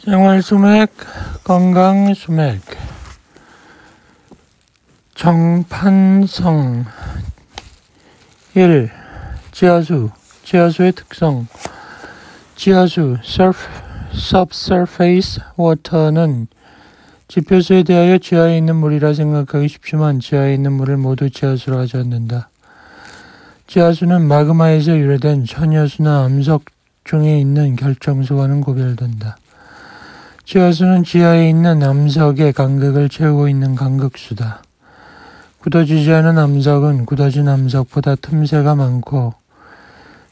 생활수맥, 건강수맥, 정판성 1. 지하수, 지하수의 특성. 지하수, subsurface water는 지표수에 대하여 지하에 있는 물이라 생각하기 쉽지만 지하에 있는 물을 모두 지하수로 하지 않는다. 지하수는 마그마에서 유래된 천여수나 암석 중에 있는 결정수와는 구별된다. 지하수는 지하에 있는 암석의 간극을 채우고 있는 간극수다. 굳어지지 않은 암석은 굳어진 암석보다 틈새가 많고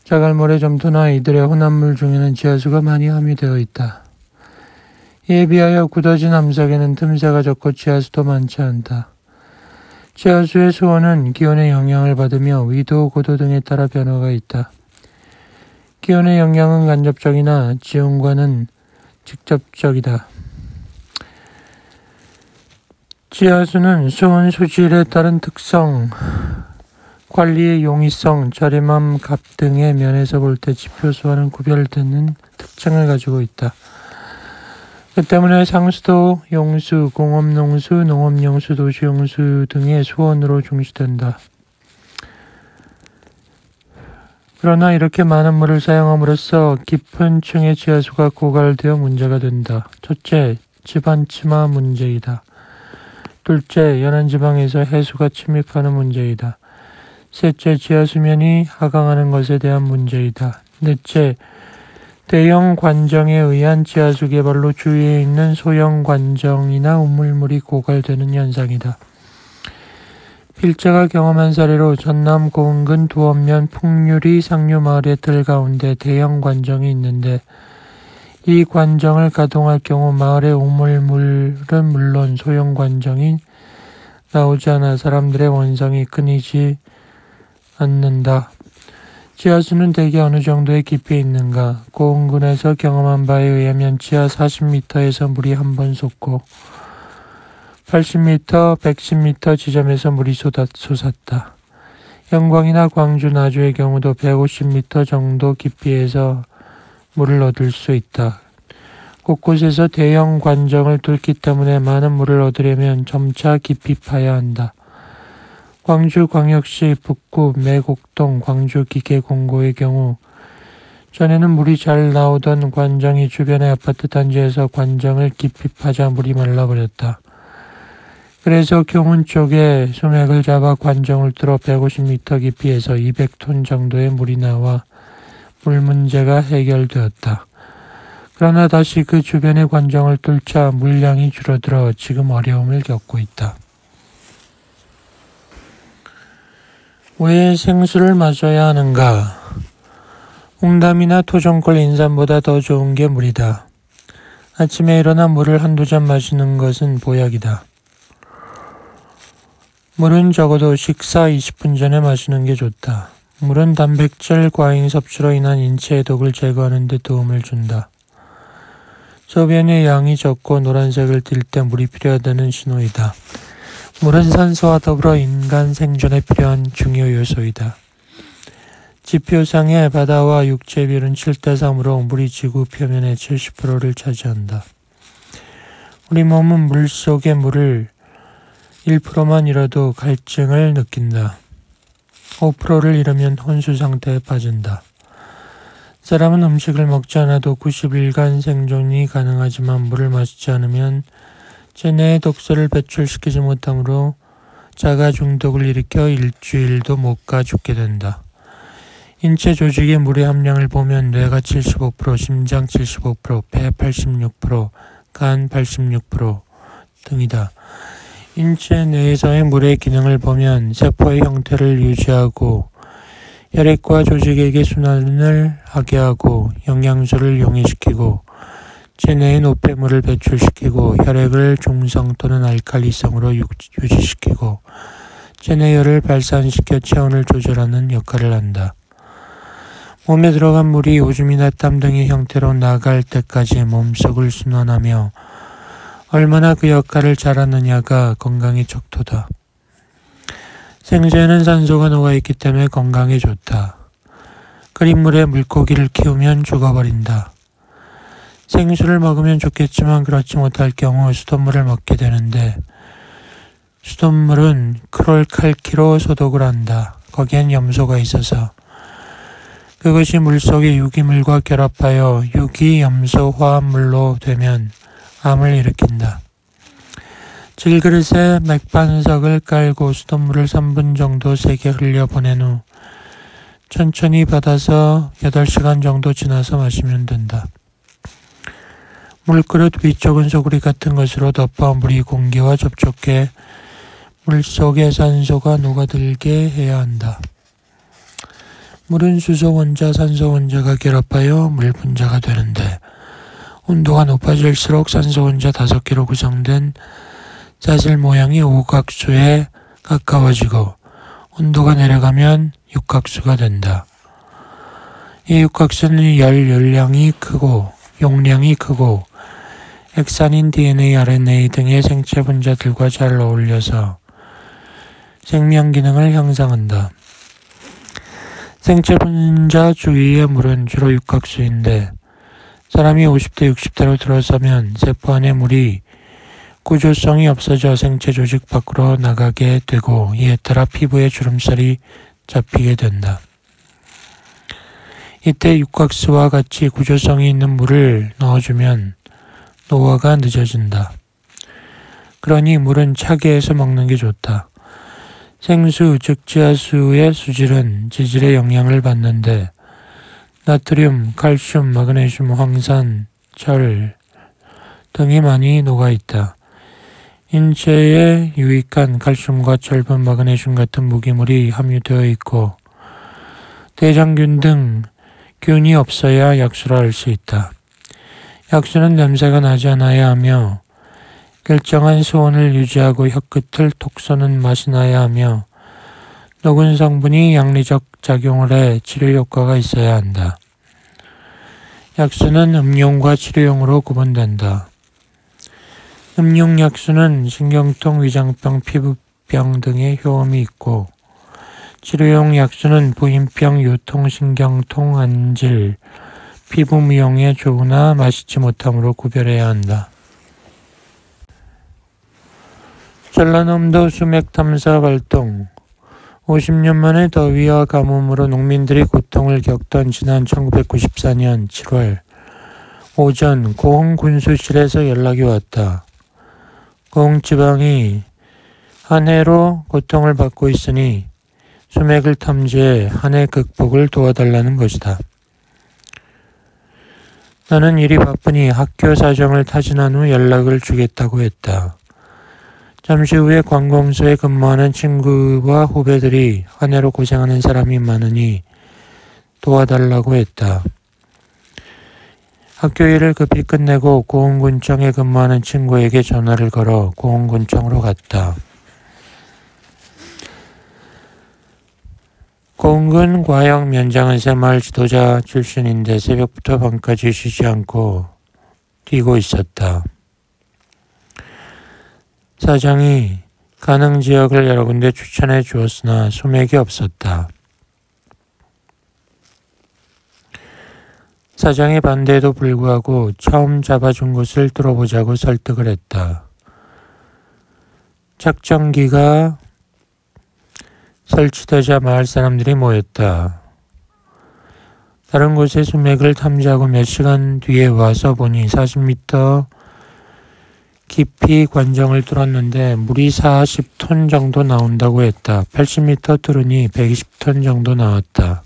자갈모래 점토나 이들의 혼합물 중에는 지하수가 많이 함유되어 있다. 이에 비하여 굳어진 암석에는 틈새가 적고 지하수도 많지 않다. 지하수의 수온은 기온의 영향을 받으며 위도, 고도 등에 따라 변화가 있다. 기온의 영향은 간접적이나 지온과는 직접적이다. 지하수는 수온 수질에 따른 특성, 관리의 용이성, 저렴함, 값 등의 면에서 볼 때 지표수와는 구별되는 특징을 가지고 있다. 그 때문에 상수도, 용수, 공업농수, 농업용수, 도시용수 등의 수온으로 중시된다. 그러나 이렇게 많은 물을 사용함으로써 깊은 층의 지하수가 고갈되어 문제가 된다. 첫째, 지반침하 문제이다. 둘째, 연안 지방에서 해수가 침입하는 문제이다. 셋째, 지하수면이 하강하는 것에 대한 문제이다. 넷째, 대형 관정에 의한 지하수 개발로 주위에 있는 소형 관정이나 우물물이 고갈되는 현상이다. 필자가 경험한 사례로 전남 고흥군 두원면 풍류리 상류마을의 들 가운데 대형 관정이 있는데 이 관정을 가동할 경우 마을의 우물물은 물론 소형 관정이 나오지 않아 사람들의 원성이 끊이지 않는다. 지하수는 대개 어느 정도의 깊이에 있는가? 고흥군에서 경험한 바에 의하면 지하 40m에서 물이 한 번 솟고 80m, 110m 지점에서 물이 솟았다. 영광이나 광주, 나주의 경우도 150m 정도 깊이에서 물을 얻을 수 있다. 곳곳에서 대형 관정을 뚫기 때문에 많은 물을 얻으려면 점차 깊이 파야 한다. 광주광역시 북구 매곡동 광주기계공고의 경우 전에는 물이 잘 나오던 관정이 주변의 아파트 단지에서 관정을 깊이 파자 물이 말라버렸다. 그래서 교문 쪽에 수맥을 잡아 관정을 뚫어 150m 깊이에서 200톤 정도의 물이 나와 물 문제가 해결되었다. 그러나 다시 그 주변의 관정을 뚫자 물량이 줄어들어 지금 어려움을 겪고 있다. 왜 생수를 마셔야 하는가? 홍담이나 토종꿀, 인삼보다 더 좋은 게 물이다. 아침에 일어나 물을 한두 잔 마시는 것은 보약이다. 물은 적어도 식사 20분 전에 마시는 게 좋다. 물은 단백질 과잉 섭취로 인한 인체의 독을 제거하는 데 도움을 준다. 소변의 양이 적고 노란색을 띌 때 물이 필요하다는 신호이다. 물은 산소와 더불어 인간 생존에 필요한 중요 요소이다. 지표상의 바다와 육지의 비율은 7:3으로 물이 지구 표면의 70%를 차지한다. 우리 몸은 물속의 물을 1%만 잃어도 갈증을 느낀다. 5%를 잃으면 혼수 상태에 빠진다. 사람은 음식을 먹지 않아도 90일간 생존이 가능하지만 물을 마시지 않으면 체내에 독소를 배출시키지 못하므로 자가 중독을 일으켜 일주일도 못 가 죽게 된다. 인체 조직의 물의 함량을 보면 뇌가 75%, 심장 75%, 폐 86%, 간 86% 등이다. 인체 내에서의 물의 기능을 보면 세포의 형태를 유지하고 혈액과 조직에게 순환을 하게 하고 영양소를 용이시키고 체내의 노폐물을 배출시키고 혈액을 중성 또는 알칼리성으로 유지시키고 체내열을 발산시켜 체온을 조절하는 역할을 한다. 몸에 들어간 물이 오줌이나 땀 등의 형태로 나갈 때까지 몸속을 순환하며 얼마나 그 역할을 잘하느냐가 건강의 척도다. 생수에는 산소가 녹아있기 때문에 건강에 좋다. 끓인 물에 물고기를 키우면 죽어버린다. 생수를 먹으면 좋겠지만 그렇지 못할 경우 수돗물을 먹게 되는데 수돗물은 크롤칼키로 소독을 한다. 거기엔 염소가 있어서 그것이 물속의 유기물과 결합하여 유기염소 화합물로 되면 암을 일으킨다. 질그릇에 맥반석을 깔고 수돗물을 3분 정도 세게 흘려보낸 후 천천히 받아서 8시간 정도 지나서 마시면 된다. 물그릇 위쪽은 소구리 같은 것으로 덮어 물이 공기와 접촉해 물속의 산소가 녹아들게 해야 한다. 물은 수소 원자, 산소 원자가 결합하여 물 분자가 되는데 온도가 높아질수록 산소 원자 5개로 구성된 자질 모양이 오각수에 가까워지고 온도가 내려가면 육각수가 된다. 이 육각수는 열량이 크고 용량이 크고 액산인 DNA, RNA 등의 생체 분자들과 잘 어울려서 생명 기능을 향상한다. 생체 분자 주위의 물은 주로 육각수인데 사람이 50대, 60대로 들어서면 세포 안의 물이 구조성이 없어져 생체 조직 밖으로 나가게 되고 이에 따라 피부에 주름살이 잡히게 된다. 이때 육각수와 같이 구조성이 있는 물을 넣어주면 노화가 늦어진다. 그러니 물은 차게 해서 먹는 게 좋다. 생수, 즉 지하수의 수질은 지질의 영향을 받는데 나트륨, 칼슘, 마그네슘, 황산, 철 등이 많이 녹아있다. 인체에 유익한 칼슘과 철분, 마그네슘 같은 무기물이 함유되어 있고 대장균 등 균이 없어야 약수라 할 수 있다. 약수는 냄새가 나지 않아야 하며 일정한 수온을 유지하고 혀끝을 톡 쏘는 맛이 나야 하며 녹은 성분이 양리적 작용을 해 치료 효과가 있어야 한다. 약수는 음용과 치료용으로 구분된다. 음용 약수는 신경통, 위장병, 피부병 등의 효험이 있고 치료용 약수는 부인병, 요통, 신경통, 안질, 피부 미용에 좋으나 마시지 못함으로 구별해야 한다. 전라남도 수맥 탐사 활동 50년 만에 더위와 가뭄으로 농민들이 고통을 겪던 지난 1994년 7월 오전 고흥 군수실에서 연락이 왔다. 고흥 지방이 한 해로 고통을 받고 있으니 수맥을 탐지해 한 해 극복을 도와달라는 것이다. 나는 일이 바쁘니 학교 사정을 타진한 후 연락을 주겠다고 했다. 잠시 후에 관공서에 근무하는 친구와 후배들이 한 해로 고생하는 사람이 많으니 도와달라고 했다. 학교 일을 급히 끝내고 고흥군청에 근무하는 친구에게 전화를 걸어 고흥군청으로 갔다. 고흥군 과영 면장은 새마을 지도자 출신인데 새벽부터 밤까지 쉬지 않고 뛰고 있었다. 사장이 가능 지역을 여러 군데 추천해 주었으나 수맥이 없었다. 사장의 반대에도 불구하고 처음 잡아준 곳을 뚫어보자고 설득을 했다. 작전기가 설치되자 마을 사람들이 모였다. 다른 곳의 수맥을 탐지하고 몇 시간 뒤에 와서 보니 40m 깊이 관정을 뚫었는데 물이 40톤 정도 나온다고 했다. 80m 뚫으니 120톤 정도 나왔다.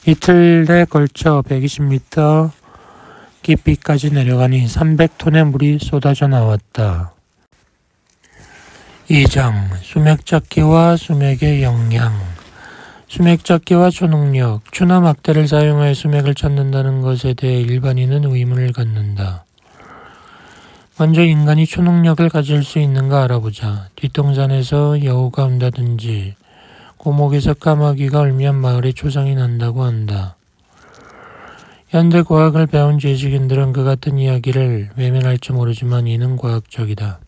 이틀에 걸쳐 120m 깊이까지 내려가니 300톤의 물이 쏟아져 나왔다. 2장 수맥잡기와 수맥의 영양. 수맥잡기와 초능력. 추나 막대를 사용하여 수맥을 찾는다는 것에 대해 일반인은 의문을 갖는다. 먼저 인간이 초능력을 가질 수 있는가 알아보자. 뒷동산에서 여우가 운다든지 고목에서 까마귀가 울면 마을에 초상이 난다고 한다. 현대 과학을 배운 지식인들은 그 같은 이야기를 외면할지 모르지만 이는 과학적이다.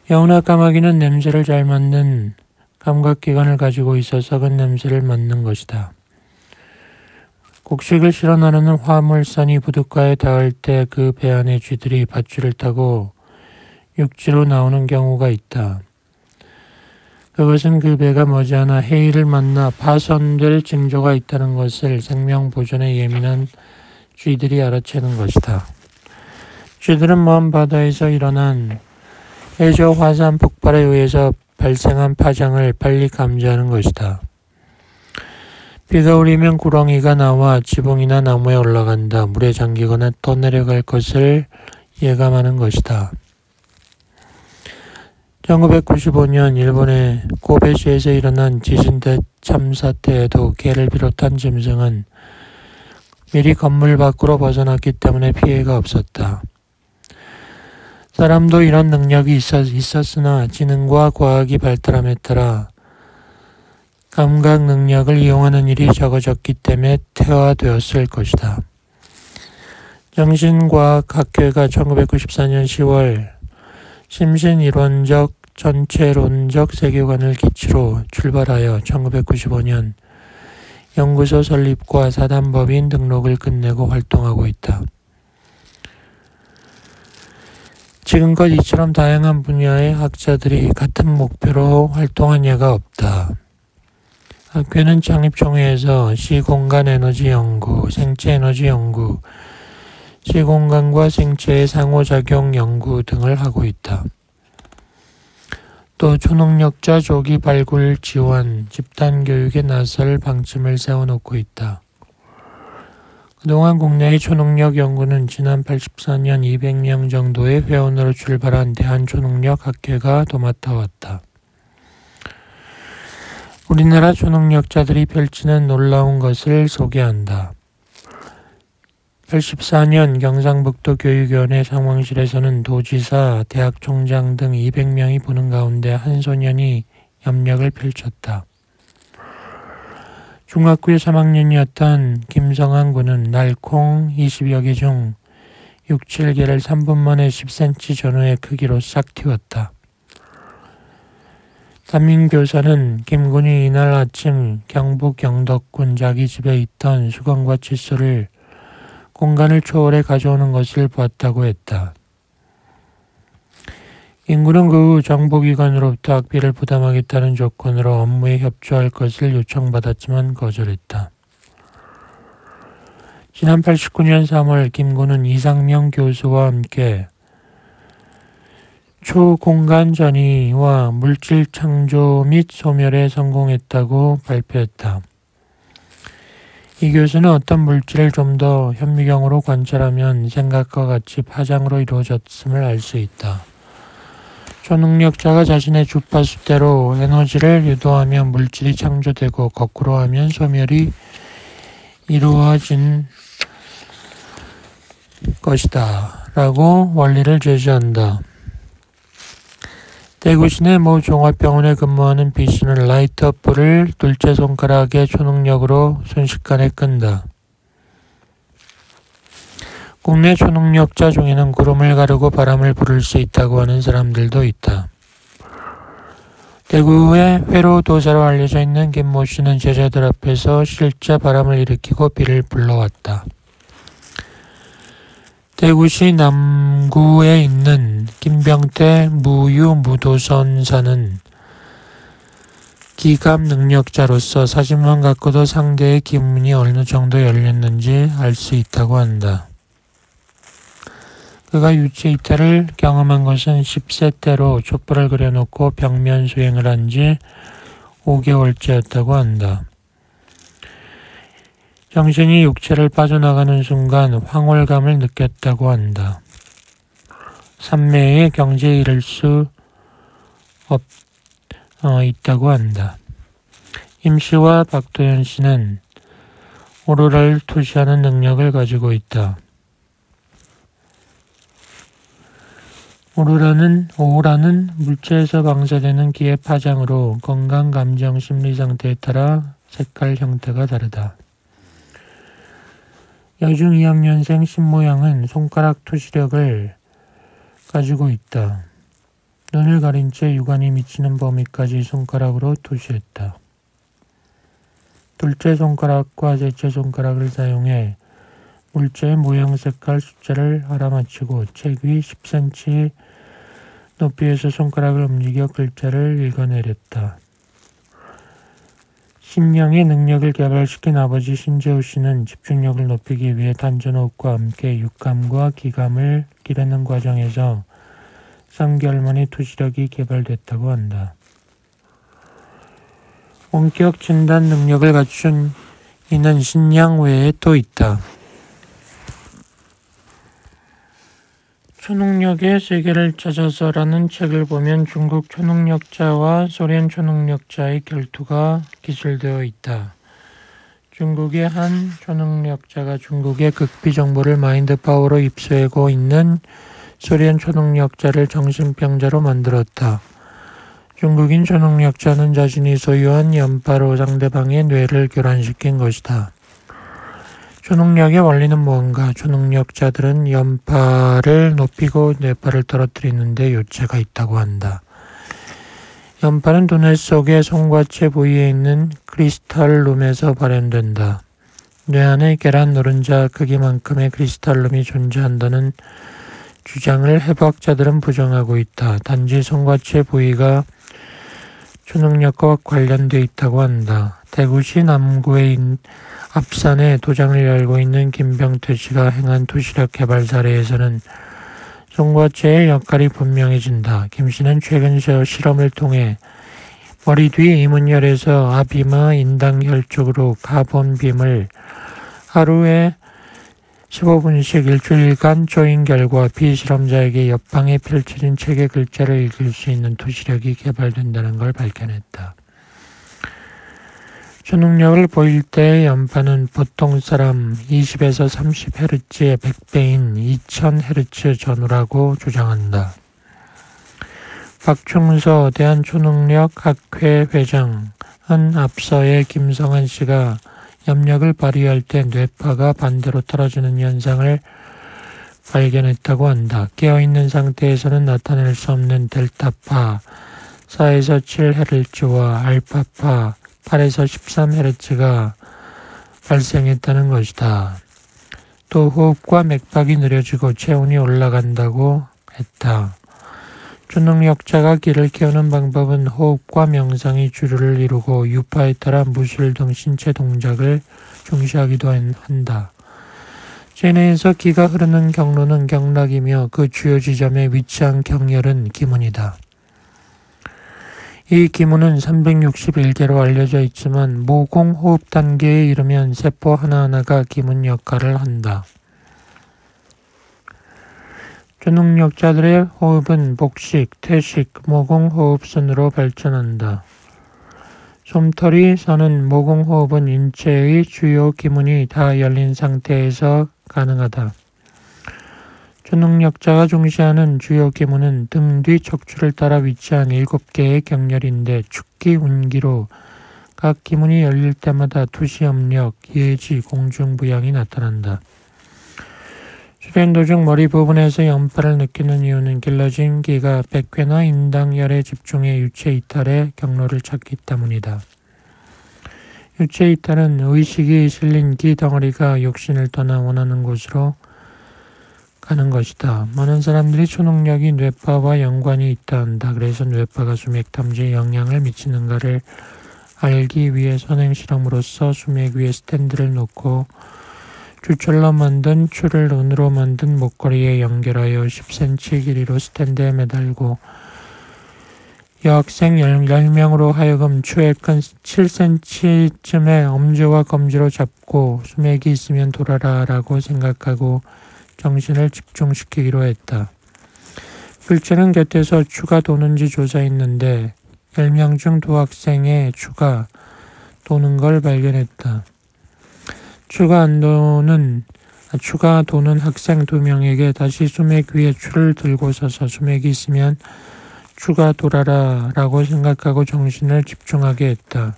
여우나 까마귀는 냄새를 잘 맡는 감각기관을 가지고 있어 썩은 냄새를 맡는 것이다. 곡식을 실어 나르는 화물선이 부둣가에 닿을 때 그 배 안의 쥐들이 밧줄을 타고 육지로 나오는 경우가 있다. 그것은 그 배가 머지않아 해일을 만나 파손될 징조가 있다는 것을 생명 보존에 예민한 쥐들이 알아채는 것이다. 쥐들은 먼 바다에서 일어난 해저 화산 폭발에 의해서 발생한 파장을 빨리 감지하는 것이다. 비가 오리면 구렁이가 나와 지붕이나 나무에 올라간다. 물에 잠기거나 떠내려갈 것을 예감하는 것이다. 1995년 일본의 고베시에서 일어난 지진 참사 때에도 개를 비롯한 짐승은 미리 건물 밖으로 벗어났기 때문에 피해가 없었다. 사람도 이런 능력이 있었으나 지능과 과학이 발달함에 따라 감각 능력을 이용하는 일이 적어졌기 때문에 퇴화되었을 것이다. 정신과학학회가 1994년 10월 심신이론적 전체론적 세계관을 기치로 출발하여 1995년 연구소 설립과 사단법인 등록을 끝내고 활동하고 있다. 지금껏 이처럼 다양한 분야의 학자들이 같은 목표로 활동한 예가 없다. 학회는 창립 총회에서 시공간 에너지 연구, 생체 에너지 연구, 시공간과 생체의 상호작용 연구 등을 하고 있다. 또 초능력자 조기 발굴 지원, 집단 교육에 나설 방침을 세워놓고 있다. 그동안 국내의 초능력 연구는 지난 84년 200명 정도의 회원으로 출발한 대한초능력학회가 도맡아왔다. 우리나라 초능력자들이 펼치는 놀라운 것을 소개한다. 84년 경상북도 교육위원회 상황실에서는 도지사, 대학총장 등 200명이 보는 가운데 한 소년이 염력을 펼쳤다. 중학교 3학년이었던 김성한 군은 날콩 20여 개 중 6, 7개를 3분 만에 10cm 전후의 크기로 싹 틔웠다. 담임 교사는 김 군이 이날 아침 경북 영덕군 자기 집에 있던 수건과 칫솔을 공간을 초월해 가져오는 것을 보았다고 했다. 김 군은 그 후 정보기관으로부터 학비를 부담하겠다는 조건으로 업무에 협조할 것을 요청받았지만 거절했다. 지난 89년 3월 김 군은 이상명 교수와 함께 초공간 전이와 물질 창조 및 소멸에 성공했다고 발표했다. 이 교수는 어떤 물질을 좀 더 현미경으로 관찰하면 생각과 같이 파장으로 이루어졌음을 알 수 있다. 초능력자가 자신의 주파수대로 에너지를 유도하면 물질이 창조되고 거꾸로 하면 소멸이 이루어진 것이다 라고 원리를 제시한다. 대구 시내 모 종합병원에 근무하는 B씨는 라이터 불을 둘째 손가락의 초능력으로 순식간에 끈다. 국내 초능력자 중에는 구름을 가르고 바람을 부를 수 있다고 하는 사람들도 있다. 대구의 회로도사로 알려져 있는 김모 씨는 제자들 앞에서 실제 바람을 일으키고 비를 불러왔다. 대구시 남구에 있는 김병태 무유무도선사는 기감 능력자로서 사진만 갖고도 상대의 기문이 어느 정도 열렸는지 알 수 있다고 한다. 그가 유체 이탈을 경험한 것은 10세 때로 촛불을 그려놓고 벽면 수행을 한 지 5개월째였다고 한다. 정신이 육체를 빠져나가는 순간 황홀감을 느꼈다고 한다. 삼매의 경지에 이를 수 있다고 한다. 임 씨와 박도현 씨는 오로라를 투시하는 능력을 가지고 있다. 오로라는 물체에서 방사되는 기의 파장으로 건강, 감정, 심리 상태에 따라 색깔 형태가 다르다. 여중 2학년생 신모양은 손가락 투시력을 가지고 있다. 눈을 가린 채 육안이 미치는 범위까지 손가락으로 투시했다. 둘째 손가락과 셋째 손가락을 사용해 물체의 모양, 색깔, 숫자를 알아맞히고 책 위 10cm 높이에서 손가락을 움직여 글자를 읽어내렸다. 신령의 능력을 개발시킨 아버지 신재호 씨는 집중력을 높이기 위해 단전호흡과 함께 육감과 기감을 기르는 과정에서 3개월 만에 투시력이 개발됐다고 한다. 원격 진단 능력을 갖춘 이는 신양 외에 또 있다. 초능력의 세계를 찾아서라는 책을 보면 중국 초능력자와 소련 초능력자의 결투가 기술되어 있다. 중국의 한 초능력자가 중국의 극비 정보를 마인드 파워로 입수하고 있는 소련 초능력자를 정신병자로 만들었다. 중국인 초능력자는 자신이 소유한 연파로 상대방의 뇌를 교란시킨 것이다. 초능력의 원리는 무언가? 초능력자들은 연파를 높이고 뇌파를 떨어뜨리는데 요체가 있다고 한다. 연파는 두뇌 속의 송과체 부위에 있는 크리스탈룸에서 발현된다. 뇌 안에 계란 노른자 크기만큼의 크리스탈룸이 존재한다는 주장을 해부학자들은 부정하고 있다. 단지 송과체 부위가 초능력과 관련되어 있다고 한다. 대구시 남구의 앞산에 도장을 열고 있는 김병태 씨가 행한 투시력 개발 사례에서는 송과체의 역할이 분명해진다. 김 씨는 최근 실험을 통해 머리 뒤 이문열에서 아비마 인당혈 쪽으로 카본빔을 하루에 15분씩 일주일간 쪼인 결과 비실험자에게 옆방에 펼쳐진 책의 글자를 읽을 수 있는 투시력이 개발된다는 걸 밝혀냈다. 초능력을 보일 때의 연파는 보통 사람 20에서 30Hz의 100배인 2000Hz 전후라고 주장한다. 박충서 대한초능력학회 회장은 앞서의 김성한 씨가 염력을 발휘할 때 뇌파가 반대로 떨어지는 현상을 발견했다고 한다. 깨어있는 상태에서는 나타낼 수 없는 델타파 4에서 7Hz와 알파파 8에서 13Hz가 발생했다는 것이다. 또 호흡과 맥박이 느려지고 체온이 올라간다고 했다. 초능력자가 기를 키우는 방법은 호흡과 명상이 주류를 이루고 유파에 따라 무술 등 신체 동작을 중시하기도 한다. 체내에서 기가 흐르는 경로는 경락이며 그 주요 지점에 위치한 경혈은 기문이다. 이 기문은 361개로 알려져 있지만 모공호흡 단계에 이르면 세포 하나하나가 기문 역할을 한다. 초능력자들의 호흡은 복식, 퇴식, 모공호흡 순으로 발전한다. 솜털이 서는 모공호흡은 인체의 주요 기문이 다 열린 상태에서 가능하다. 초능력자가 중시하는 주요 기문은 등 뒤 척추를 따라 위치한 7개의 경혈인데 축기, 운기로 각 기문이 열릴 때마다 투시염력, 예지, 공중부양이 나타난다. 수련 도중 머리 부분에서 연파를 느끼는 이유는 길러진 기가 백회나 인당열에 집중해 유체 이탈의 경로를 찾기 때문이다. 유체 이탈은 의식이 실린 기 덩어리가 육신을 떠나 원하는 곳으로 가는 것이다. 많은 사람들이 초능력이 뇌파와 연관이 있다 한다. 그래서 뇌파가 수맥 탐지에 영향을 미치는가를 알기 위해 선행 실험으로서 수맥 위에 스탠드를 놓고 주철로 만든 줄을 은으로 만든 목걸이에 연결하여 10cm 길이로 스탠드에 매달고 여학생 10명으로 하여금 추의 큰 7cm쯤의 엄지와 검지로 잡고 수맥이 있으면 돌아라 라고 생각하고 정신을 집중시키기로 했다. 글자는 곁에서 추가 도는지 조사했는데 10명 중 2학생의 추가 도는 걸 발견했다. 추가 도는 학생 2명에게 다시 수맥 위에 추를 들고 서서 수맥이 있으면 추가 돌아라 라고 생각하고 정신을 집중하게 했다.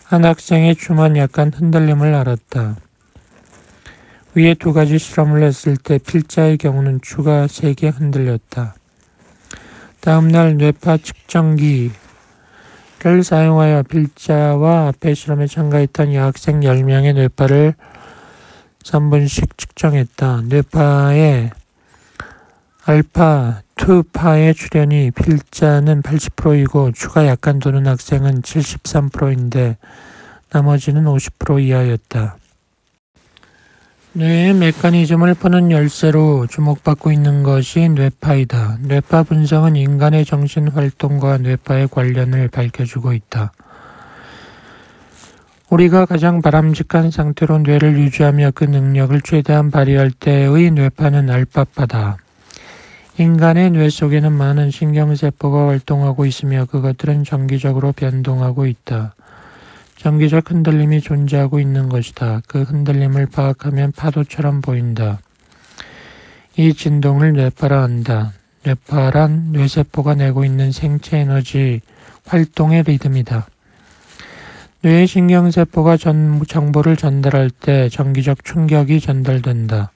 한 학생의 추만 약간 흔들림을 알았다. 위에 2가지 실험을 했을 때 필자의 경우는 추가 3개 흔들렸다. 다음날 뇌파 측정기 뇌파를 사용하여 필자와 앞의 실험에 참가했던 여학생 10명의 뇌파를 3분씩 측정했다. 뇌파의 알파 2파의 출현이 필자는 80%이고 추가 약간 도는 학생은 73%인데 나머지는 50% 이하였다. 뇌의 메커니즘을 푸는 열쇠로 주목받고 있는 것이 뇌파이다. 뇌파 분석은 인간의 정신 활동과 뇌파의 관련을 밝혀주고 있다. 우리가 가장 바람직한 상태로 뇌를 유지하며 그 능력을 최대한 발휘할 때의 뇌파는 알파파다. 인간의 뇌 속에는 많은 신경세포가 활동하고 있으며 그것들은 정기적으로 변동하고 있다. 정기적 흔들림이 존재하고 있는 것이다. 그 흔들림을 파악하면 파도처럼 보인다. 이 진동을 뇌파라 한다. 뇌파란 뇌세포가 내고 있는 생체 에너지 활동의 리듬이다. 뇌의 신경세포가 정보를 전달할 때 정기적 충격이 전달된다.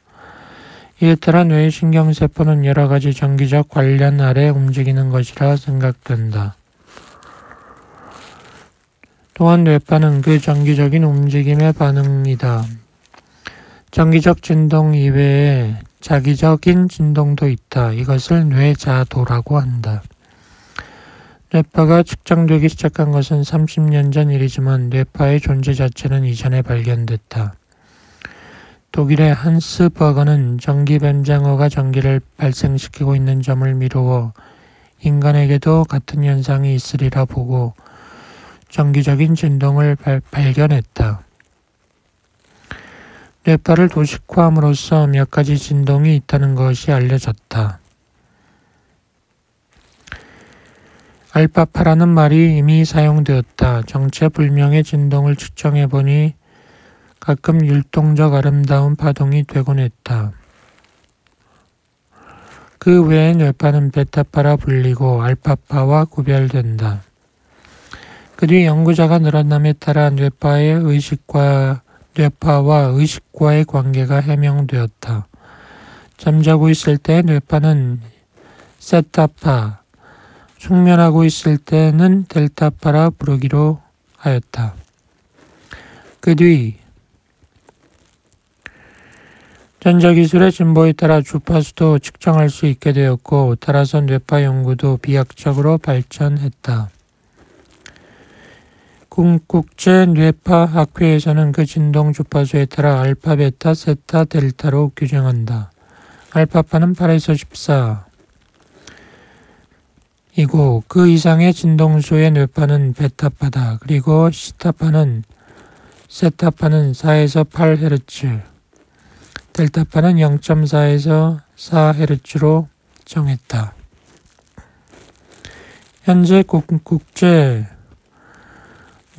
이에 따라 뇌의 신경세포는 여러 가지 정기적 관련 아래 움직이는 것이라 생각된다. 또한 뇌파는 그 정기적인 움직임의 반응이다. 정기적 진동 이외에 자기적인 진동도 있다. 이것을 뇌자도라고 한다. 뇌파가 측정되기 시작한 것은 30년 전 일이지만 뇌파의 존재 자체는 이전에 발견됐다. 독일의 한스 버거는 전기뱀장어가 전기를 발생시키고 있는 점을 미루어 인간에게도 같은 현상이 있으리라 보고 정기적인 진동을 발견했다. 뇌파를 도식화함으로써 몇 가지 진동이 있다는 것이 알려졌다. 알파파라는 말이 이미 사용되었다. 정체불명의 진동을 측정해보니 가끔 율동적 아름다운 파동이 되곤 했다. 그 외에 뇌파는 베타파라 불리고 알파파와 구별된다. 그 뒤 연구자가 늘어남에 따라 뇌파와 의식과의 관계가 해명되었다. 잠자고 있을 때 뇌파는 세타파, 숙면하고 있을 때는 델타파라 부르기로 하였다. 그 뒤 전자기술의 진보에 따라 주파수도 측정할 수 있게 되었고 따라서 뇌파 연구도 비약적으로 발전했다. 국제 뇌파 학회에서는 그 진동 주파수에 따라 알파, 베타, 세타, 델타로 규정한다. 알파파는 8에서 14 이고 그 이상의 진동수의 뇌파는 베타파다. 그리고 세타파는 4에서 8Hz, 델타파는 0.4에서 4Hz로 정했다. 현재 국제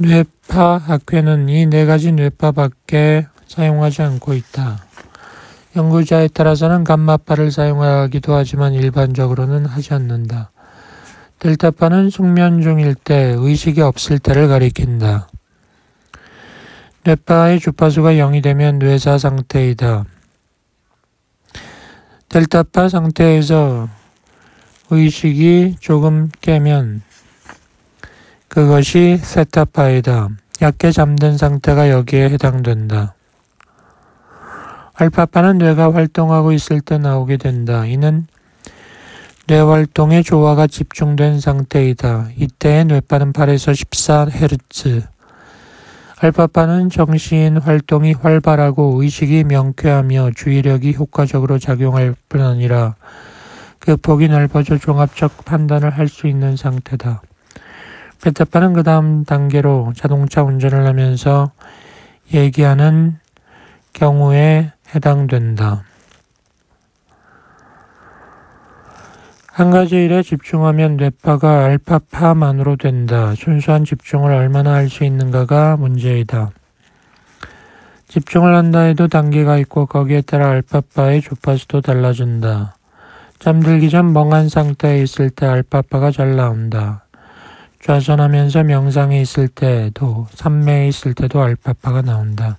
뇌파 학회는 이 네 가지 뇌파밖에 사용하지 않고 있다. 연구자에 따라서는 감마파를 사용하기도 하지만 일반적으로는 하지 않는다. 델타파는 숙면 중일 때, 의식이 없을 때를 가리킨다. 뇌파의 주파수가 0이 되면 뇌사 상태이다. 델타파 상태에서 의식이 조금 깨면 그것이 세타파이다. 얕게 잠든 상태가 여기에 해당된다. 알파파는 뇌가 활동하고 있을 때 나오게 된다. 이는 뇌 활동의 조화가 집중된 상태이다. 이때의 뇌파는 8에서 14Hz. 알파파는 정신 활동이 활발하고 의식이 명쾌하며 주의력이 효과적으로 작용할 뿐 아니라 그 폭이 넓어져 종합적 판단을 할 수 있는 상태다. 베타파는 그 다음 단계로 자동차 운전을 하면서 얘기하는 경우에 해당된다. 한 가지 일에 집중하면 뇌파가 알파파만으로 된다. 순수한 집중을 얼마나 할 수 있는가가 문제이다. 집중을 한다 해도 단계가 있고 거기에 따라 알파파의 주파수도 달라진다. 잠들기 전 멍한 상태에 있을 때 알파파가 잘 나온다. 좌선하면서 명상에 있을 때도, 삼매에 있을 때도 알파파가 나온다.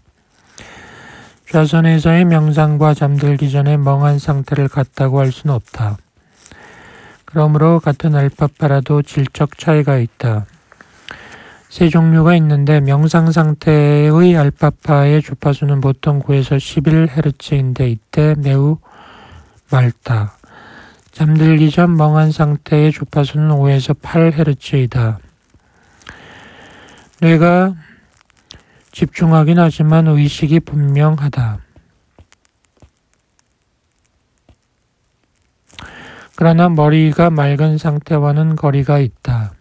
좌선에서의 명상과 잠들기 전에 멍한 상태를 같다고 할 수는 없다. 그러므로 같은 알파파라도 질적 차이가 있다. 세 종류가 있는데 명상 상태의 알파파의 주파수는 보통 9에서 11Hz인데 이때 매우 맑다. 잠들기 전 멍한 상태의 주파수는 5에서 8Hz이다. 뇌가 집중하긴 하지만 의식이 분명하다. 그러나 머리가 맑은 상태와는 거리가 있다.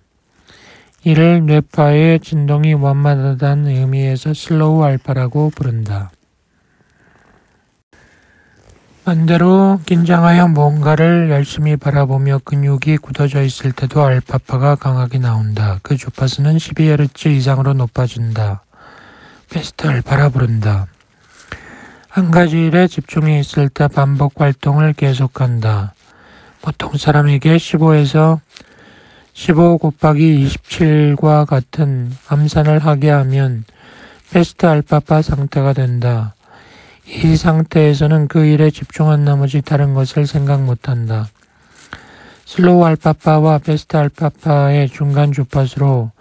이를 뇌파의 진동이 원만하다는 의미에서 슬로우 알파라고 부른다. 반대로 긴장하여 무언가를 열심히 바라보며 근육이 굳어져 있을 때도 알파파가 강하게 나온다. 그 주파수는 12Hz 이상으로 높아진다. 베스트 알파라 부른다. 한 가지 일에 집중해 있을 때 반복 활동을 계속한다. 보통 사람에게 15에서 15 곱하기 27과 같은 암산을 하게 하면 베스트 알파파 상태가 된다. 이 상태에서는 그 일에 집중한 나머지 다른 것을 생각 못한다. 슬로우 알파파와 베스트 알파파의 중간 주파수로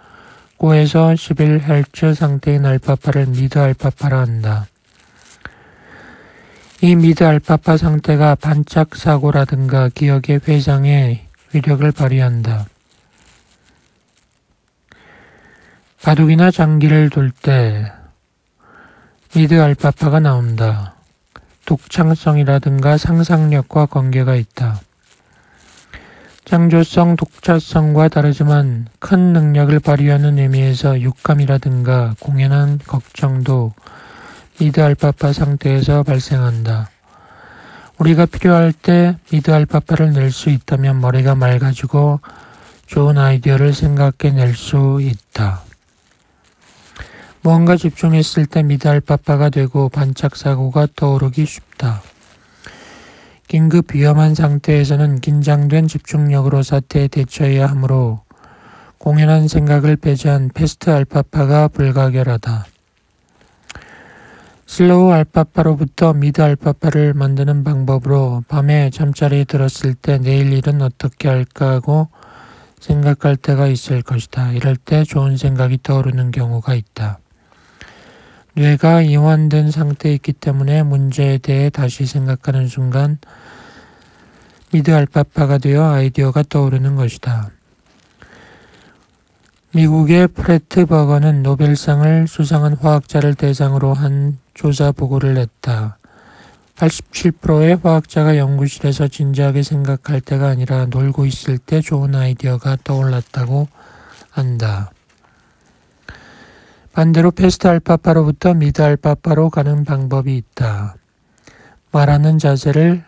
9에서 11Hz 상태인 알파파를 미드 알파파라 한다. 이 미드 알파파 상태가 반짝 사고라든가 기억의 회상에 위력을 발휘한다. 바둑이나 장기를 둘 때 미드 알파파가 나온다. 독창성이라든가 상상력과 관계가 있다. 창조성, 독자성과 다르지만 큰 능력을 발휘하는 의미에서 육감이라든가 공연한 걱정도 미드 알파파 상태에서 발생한다. 우리가 필요할 때 미드 알파파를 낼 수 있다면 머리가 맑아지고 좋은 아이디어를 생각해낼 수 있다. 무언가 집중했을 때 미드 알파파가 되고 반짝 사고가 떠오르기 쉽다. 긴급 위험한 상태에서는 긴장된 집중력으로 사태에 대처해야 하므로 공연한 생각을 배제한 베스트 알파파가 불가결하다. 슬로우 알파파로부터 미드 알파파를 만드는 방법으로 밤에 잠자리에 들었을 때 내일 일은 어떻게 할까 하고 생각할 때가 있을 것이다. 이럴 때 좋은 생각이 떠오르는 경우가 있다. 뇌가 이완된 상태에 있기 때문에 문제에 대해 다시 생각하는 순간 미드 알파파가 되어 아이디어가 떠오르는 것이다. 미국의 프레트 버거는 노벨상을 수상한 화학자를 대상으로 한 조사 보고를 냈다. 87%의 화학자가 연구실에서 진지하게 생각할 때가 아니라 놀고 있을 때 좋은 아이디어가 떠올랐다고 한다. 반대로 베스트 알파파로부터 미드 알파파로 가는 방법이 있다. 말하는 자세를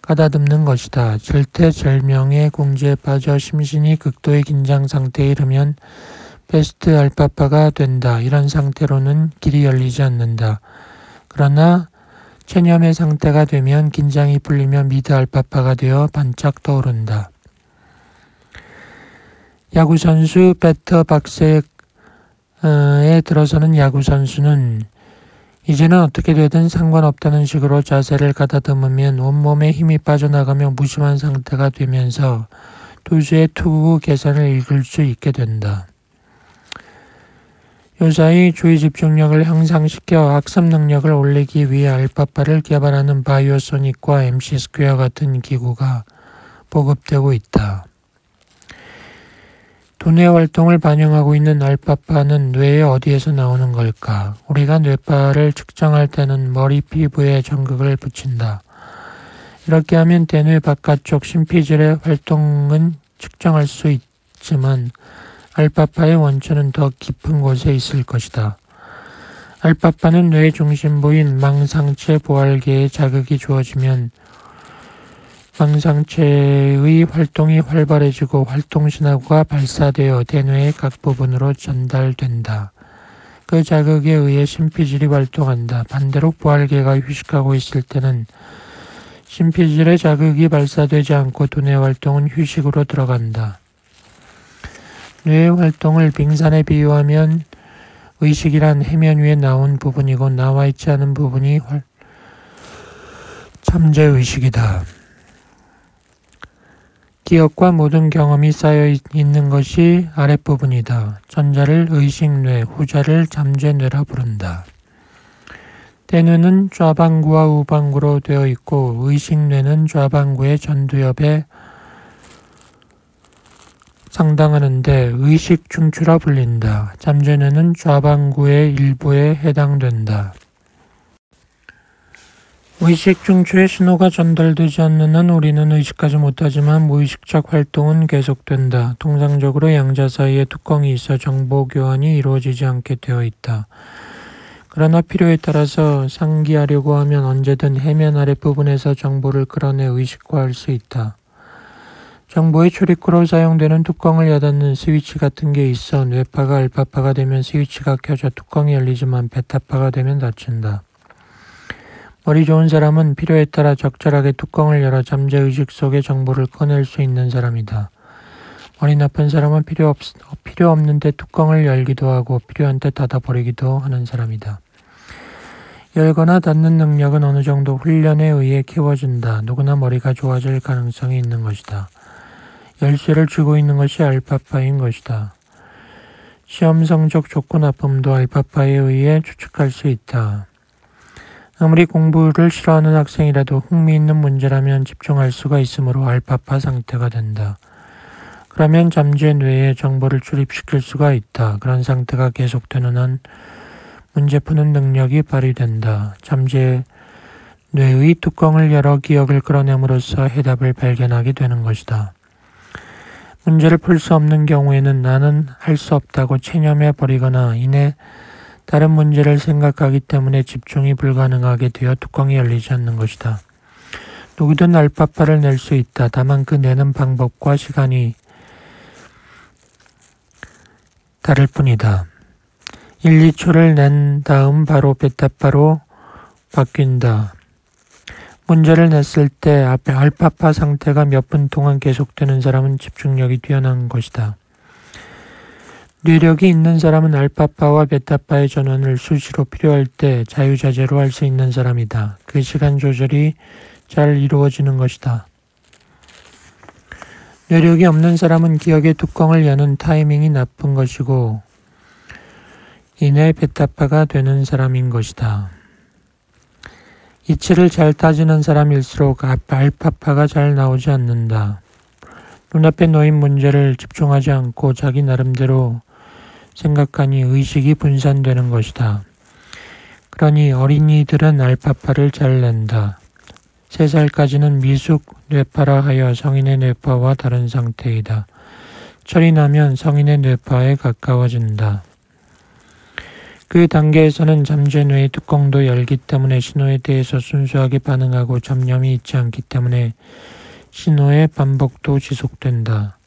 가다듬는 것이다. 절대절명의 궁지에 빠져 심신이 극도의 긴장 상태에 이르면 베스트 알파파가 된다. 이런 상태로는 길이 열리지 않는다. 그러나 체념의 상태가 되면 긴장이 풀리며 미드 알파파가 되어 반짝 떠오른다. 야구선수 배터 박스에 들어서는 야구선수는 이제는 어떻게 되든 상관없다는 식으로 자세를 가다듬으면 온몸에 힘이 빠져나가며 무심한 상태가 되면서 투수의 투구 계산을 읽을 수 있게 된다. 요사이 주의 집중력을 향상시켜 학습 능력을 올리기 위해 알파파를 개발하는 바이오소닉과 MC 스퀘어 같은 기구가 보급되고 있다. 두뇌 활동을 반영하고 있는 알파파는 뇌의 어디에서 나오는 걸까? 우리가 뇌파를 측정할 때는 머리 피부에 전극을 붙인다. 이렇게 하면 대뇌 바깥쪽 심피질의 활동은 측정할 수 있지만 알파파의 원천은 더 깊은 곳에 있을 것이다. 알파파는 뇌 중심부인 망상체 보알계에 자극이 주어지면 망상체의 활동이 활발해지고 활동신호가 발사되어 대뇌의 각 부분으로 전달된다. 그 자극에 의해 심피질이 활동한다. 반대로 보알계가 휴식하고 있을 때는 심피질의 자극이 발사되지 않고 두뇌 활동은 휴식으로 들어간다. 뇌의 활동을 빙산에 비유하면 의식이란 해면 위에 나온 부분이고 나와 있지 않은 부분이 잠재의식이다. 기억과 모든 경험이 쌓여 있는 것이 아랫부분이다. 전자를 의식뇌, 후자를 잠재뇌라 부른다. 대뇌는 좌방구와 우방구로 되어 있고 의식뇌는 좌방구의 전두엽에 상당하는데 의식중추라 불린다. 잠재뇌는 좌방구의 일부에 해당된다. 의식중추에 신호가 전달되지 않는 한 우리는 의식하지 못하지만 무의식적 활동은 계속된다. 통상적으로 양자 사이에 뚜껑이 있어 정보 교환이 이루어지지 않게 되어 있다. 그러나 필요에 따라서 상기하려고 하면 언제든 해면 아랫부분에서 정보를 끌어내 의식화할 수 있다. 정보의 출입구로 사용되는 뚜껑을 여닫는 스위치 같은 게 있어 뇌파가 알파파가 되면 스위치가 켜져 뚜껑이 열리지만 베타파가 되면 닫힌다. 머리 좋은 사람은 필요에 따라 적절하게 뚜껑을 열어 잠재의식 속의 정보를 꺼낼 수 있는 사람이다. 머리 나쁜 사람은 필요 없는데 뚜껑을 열기도 하고 필요한 때 닫아버리기도 하는 사람이다. 열거나 닫는 능력은 어느 정도 훈련에 의해 키워진다. 누구나 머리가 좋아질 가능성이 있는 것이다. 열쇠를 쥐고 있는 것이 알파파인 것이다. 시험 성적 좋고 나쁨도 알파파에 의해 추측할 수 있다. 아무리 공부를 싫어하는 학생이라도 흥미있는 문제라면 집중할 수가 있으므로 알파파 상태가 된다. 그러면 잠재뇌에 정보를 출입시킬 수가 있다. 그런 상태가 계속되는 한 문제 푸는 능력이 발휘된다. 잠재뇌의 뚜껑을 열어 기억을 끌어냄으로써 해답을 발견하게 되는 것이다. 문제를 풀 수 없는 경우에는 나는 할 수 없다고 체념해 버리거나 이내 다른 문제를 생각하기 때문에 집중이 불가능하게 되어 뚜껑이 열리지 않는 것이다. 누구든 알파파를 낼 수 있다. 다만 그 내는 방법과 시간이 다를 뿐이다. 1, 2초를 낸 다음 바로 베타파로 바뀐다. 문제를 냈을 때 앞에 알파파 상태가 몇 분 동안 계속되는 사람은 집중력이 뛰어난 것이다. 뇌력이 있는 사람은 알파파와 베타파의 전환을 수시로 필요할 때 자유자재로 할 수 있는 사람이다. 그 시간 조절이 잘 이루어지는 것이다. 뇌력이 없는 사람은 기억의 뚜껑을 여는 타이밍이 나쁜 것이고 이내 베타파가 되는 사람인 것이다. 이치를 잘 따지는 사람일수록 알파파가 잘 나오지 않는다. 눈앞에 놓인 문제를 집중하지 않고 자기 나름대로 생각하니 의식이 분산되는 것이다. 그러니 어린이들은 알파파를 잘 낸다. 3살까지는 미숙 뇌파라 하여 성인의 뇌파와 다른 상태이다. 철이 나면 성인의 뇌파에 가까워진다. 그 단계에서는 잠재뇌의 뚜껑도 열기 때문에 신호에 대해서 순수하게 반응하고 잡념이 있지 않기 때문에 신호의 반복도 지속된다.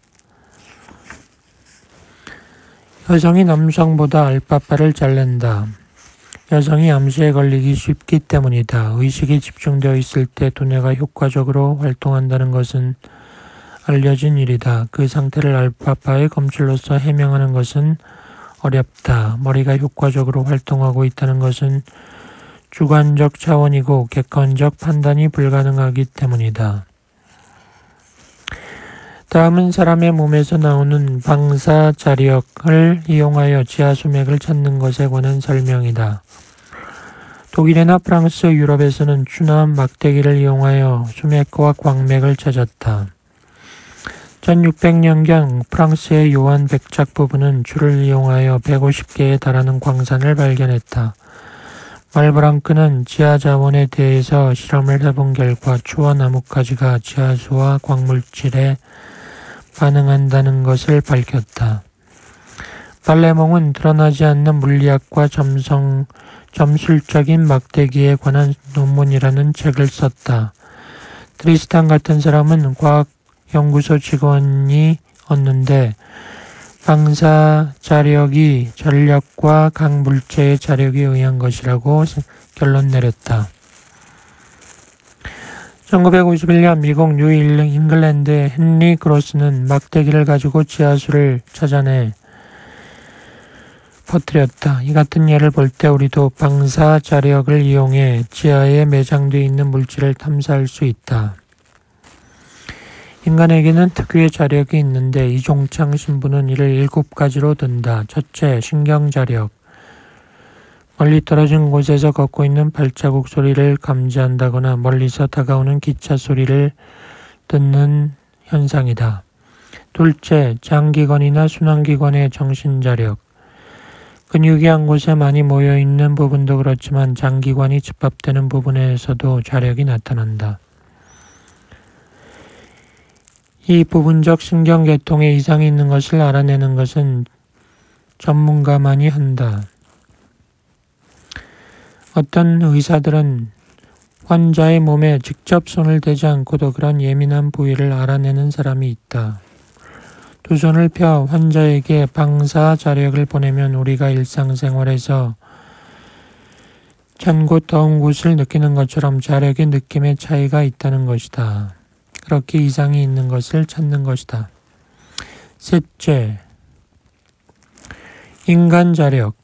여성이 남성보다 알파파를 잘 낸다. 여성이 암시에 걸리기 쉽기 때문이다. 의식이 집중되어 있을 때 두뇌가 효과적으로 활동한다는 것은 알려진 일이다. 그 상태를 알파파의 검출로서 해명하는 것은 어렵다. 머리가 효과적으로 활동하고 있다는 것은 주관적 차원이고 객관적 판단이 불가능하기 때문이다. 다음은 사람의 몸에서 나오는 방사자력을 이용하여 지하수맥을 찾는 것에 관한 설명이다. 독일이나 프랑스, 유럽에서는 추나 막대기를 이용하여 수맥과 광맥을 찾았다. 1600년경 프랑스의 요한 백작 부부는 추를 이용하여 150개에 달하는 광산을 발견했다. 말브랑크는 지하자원에 대해서 실험을 해본 결과 추와 나뭇가지가 지하수와 광물질에 반응한다는 것을 밝혔다. 발레몽은 드러나지 않는 물리학과 점술적인 막대기에 관한 논문이라는 책을 썼다. 트리스탄 같은 사람은 과학연구소 직원이었는데 방사자력이 전력과 강물체의 자력에 의한 것이라고 결론 내렸다. 1951년 미국 뉴 잉글랜드의 헨리 그로스는 막대기를 가지고 지하수를 찾아내 퍼뜨렸다. 이 같은 예를 볼 때 우리도 방사자력을 이용해 지하에 매장되어 있는 물질을 탐사할 수 있다. 인간에게는 특유의 자력이 있는데 이종창 신부는 이를 7가지로 든다. 첫째, 신경자력. 멀리 떨어진 곳에서 걷고 있는 발자국 소리를 감지한다거나 멀리서 다가오는 기차 소리를 듣는 현상이다. 둘째, 장기관이나 순환기관의 정신자력. 근육이 한 곳에 많이 모여있는 부분도 그렇지만 장기관이 집합되는 부분에서도 자력이 나타난다. 이 부분적 신경계통에 이상이 있는 것을 알아내는 것은 전문가만이 한다. 어떤 의사들은 환자의 몸에 직접 손을 대지 않고도 그런 예민한 부위를 알아내는 사람이 있다. 두 손을 펴 환자에게 방사자력을 보내면 우리가 일상생활에서 찬 곳, 더운 곳을 느끼는 것처럼 자력의 느낌의 차이가 있다는 것이다. 그렇게 이상이 있는 것을 찾는 것이다. 셋째, 인간자력.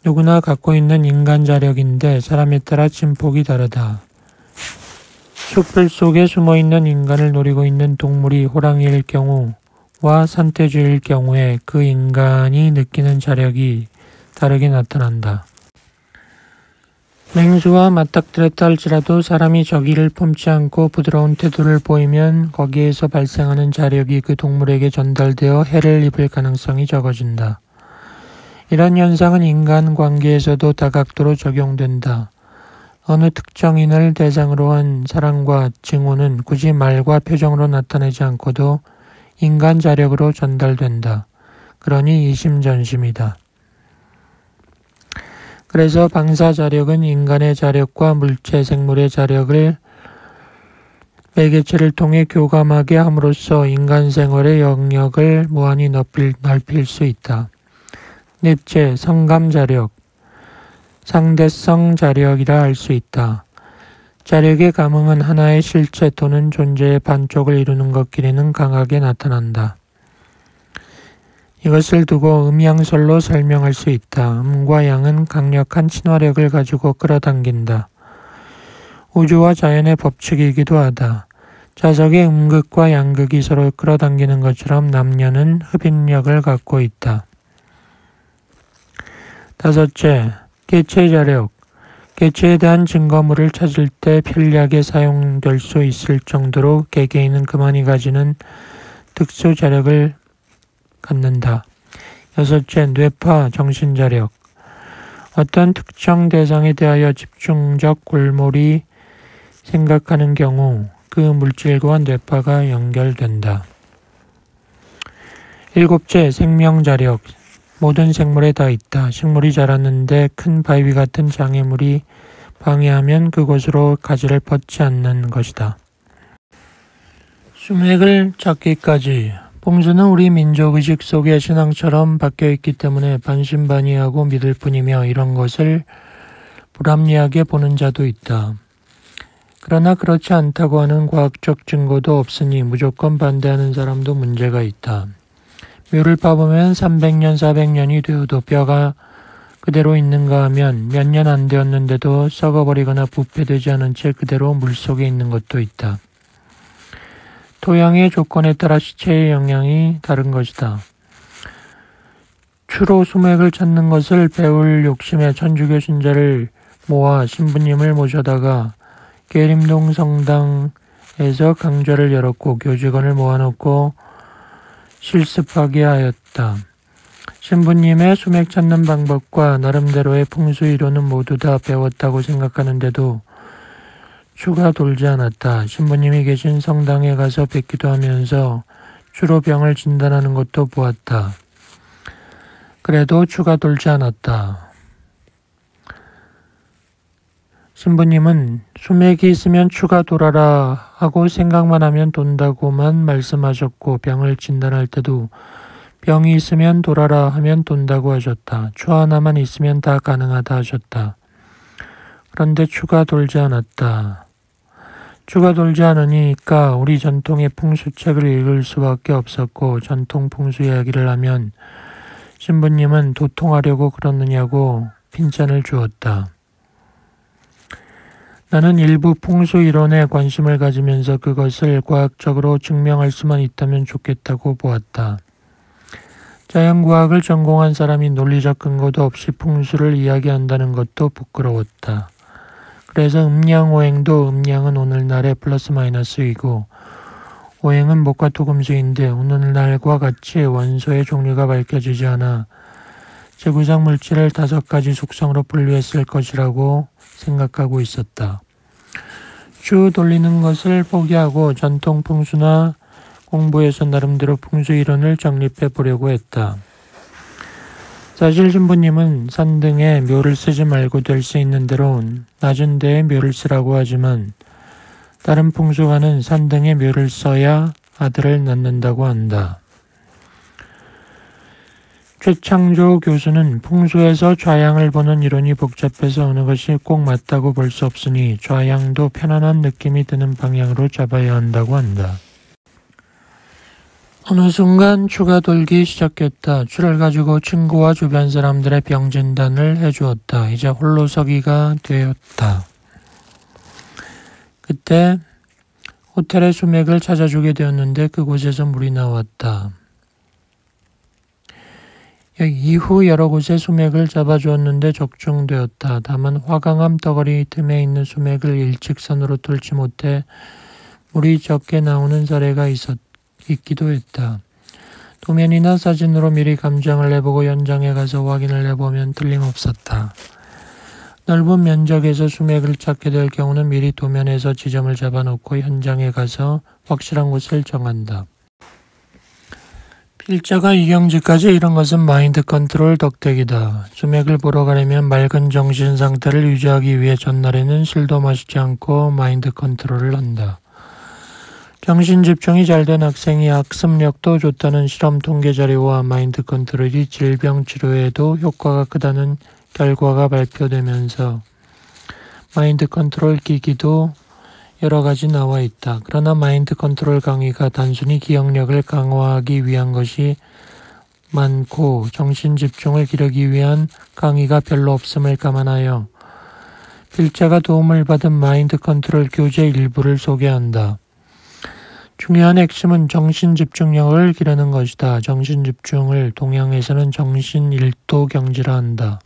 누구나 갖고 있는 인간자력인데 사람에 따라 진폭이 다르다. 숲을 속에 숨어있는 인간을 노리고 있는 동물이 호랑이일 경우와 산돼지일 경우에 그 인간이 느끼는 자력이 다르게 나타난다. 맹수와 맞닥뜨렸다 할지라도 사람이 저기를 품지 않고 부드러운 태도를 보이면 거기에서 발생하는 자력이 그 동물에게 전달되어 해를 입을 가능성이 적어진다. 이런 현상은 인간관계에서도 다각도로 적용된다. 어느 특정인을 대상으로 한 사랑과 징후는 굳이 말과 표정으로 나타내지 않고도 인간 자력으로 전달된다. 그러니 이심전심이다. 그래서 방사자력은 인간의 자력과 물체, 생물의 자력을 매개체를 통해 교감하게 함으로써 인간 생활의 영역을 무한히 넓힐 수 있다. 넷째, 성감자력. 상대성 자력이라 할 수 있다. 자력의 감흥은 하나의 실체 또는 존재의 반쪽을 이루는 것끼리는 강하게 나타난다. 이것을 두고 음양설로 설명할 수 있다. 음과 양은 강력한 친화력을 가지고 끌어당긴다. 우주와 자연의 법칙이기도 하다. 자석의 음극과 양극이 서로 끌어당기는 것처럼 남녀는 흡인력을 갖고 있다. 다섯째, 개체자력. 개체에 대한 증거물을 찾을 때 편리하게 사용될 수 있을 정도로 개개인은 그만이 가지는 특수 자력을 갖는다. 여섯째, 뇌파 정신자력. 어떤 특정 대상에 대하여 집중적 골몰이 생각하는 경우 그 물질과 뇌파가 연결된다. 일곱째, 생명자력. 모든 생물에 다 있다. 식물이 자랐는데 큰 바위 같은 장애물이 방해하면 그곳으로 가지를 뻗지 않는 것이다. 수맥을 찾기까지. 풍수는 우리 민족의식 속의 신앙처럼 박혀있기 때문에 반신반의하고 믿을 뿐이며 이런 것을 불합리하게 보는 자도 있다. 그러나 그렇지 않다고 하는 과학적 증거도 없으니 무조건 반대하는 사람도 문제가 있다. 묘를 파보면 300년, 400년이 되어도 뼈가 그대로 있는가 하면 몇 년 안 되었는데도 썩어버리거나 부패되지 않은 채 그대로 물속에 있는 것도 있다. 토양의 조건에 따라 시체의 영향이 다른 것이다. 추로 수맥을 찾는 것을 배울 욕심에 천주교 신자를 모아 신부님을 모셔다가 계림동 성당에서 강좌를 열었고 교직원을 모아놓고 실습하게 하였다. 신부님의 수맥 찾는 방법과 나름대로의 풍수 이론은 모두 다 배웠다고 생각하는데도 추가 돌지 않았다. 신부님이 계신 성당에 가서 뵙기도 하면서 추로 병을 진단하는 것도 보았다. 그래도 추가 돌지 않았다. 신부님은 수맥이 있으면 추가 돌아라 하고 생각만 하면 돈다고만 말씀하셨고 병을 진단할 때도 병이 있으면 돌아라 하면 돈다고 하셨다. 추 하나만 있으면 다 가능하다 하셨다. 그런데 추가 돌지 않았다. 추가 돌지 않으니까 우리 전통의 풍수책을 읽을 수밖에 없었고 전통 풍수 이야기를 하면 신부님은 도통하려고 그러느냐고 핀잔을 주었다. 나는 일부 풍수 이론에 관심을 가지면서 그것을 과학적으로 증명할 수만 있다면 좋겠다고 보았다. 자연과학을 전공한 사람이 논리적 근거도 없이 풍수를 이야기한다는 것도 부끄러웠다. 그래서 음양오행도 음양은 오늘날의 플러스 마이너스이고 오행은 목과 토금수인데 오늘날과 같이 원소의 종류가 밝혀지지 않아 지구상 물질을 5가지 속성으로 분류했을 것이라고 생각하고 있었다. 주 돌리는 것을 포기하고 전통 풍수나 공부에서 나름대로 풍수 이론을 정립해 보려고 했다. 사실 신부님은 산등에 묘를 쓰지 말고 될 수 있는 대로 낮은 데에 묘를 쓰라고 하지만 다른 풍수가는 산등에 묘를 써야 아들을 낳는다고 한다. 최창조 교수는 풍수에서 좌양을 보는 이론이 복잡해서 어느 것이 꼭 맞다고 볼 수 없으니 좌양도 편안한 느낌이 드는 방향으로 잡아야 한다고 한다. 어느 순간 추가 돌기 시작했다. 추를 가지고 친구와 주변 사람들의 병 진단을 해주었다. 이제 홀로 서기가 되었다. 그때 호텔의 수맥을 찾아주게 되었는데 그곳에서 물이 나왔다. 이후 여러 곳에 수맥을 잡아주었는데 적중되었다. 다만 화강암 덩어리 틈에 있는 수맥을 일직선으로 뚫지 못해 물이 적게 나오는 사례가 있기도 했다. 도면이나 사진으로 미리 감정을 해보고 현장에 가서 확인을 해보면 틀림없었다. 넓은 면적에서 수맥을 찾게 될 경우는 미리 도면에서 지점을 잡아놓고 현장에 가서 확실한 곳을 정한다. 필자가 이경지까지 이런 것은 마인드 컨트롤 덕택이다. 수맥을 보러 가려면 맑은 정신 상태를 유지하기 위해 전날에는 술도 마시지 않고 마인드 컨트롤을 한다. 정신 집중이 잘 된 학생이 학습력도 좋다는 실험 통계 자료와 마인드 컨트롤이 질병 치료에도 효과가 크다는 결과가 발표되면서 마인드 컨트롤 기기도 여러 가지 나와 있다. 그러나 마인드 컨트롤 강의가 단순히 기억력을 강화하기 위한 것이 많고 정신 집중을 기르기 위한 강의가 별로 없음을 감안하여 필자가 도움을 받은 마인드 컨트롤 교재 일부를 소개한다. 중요한 핵심은 정신 집중력을 기르는 것이다. 정신 집중을 동양에서는 정신 일도 경지라 한다.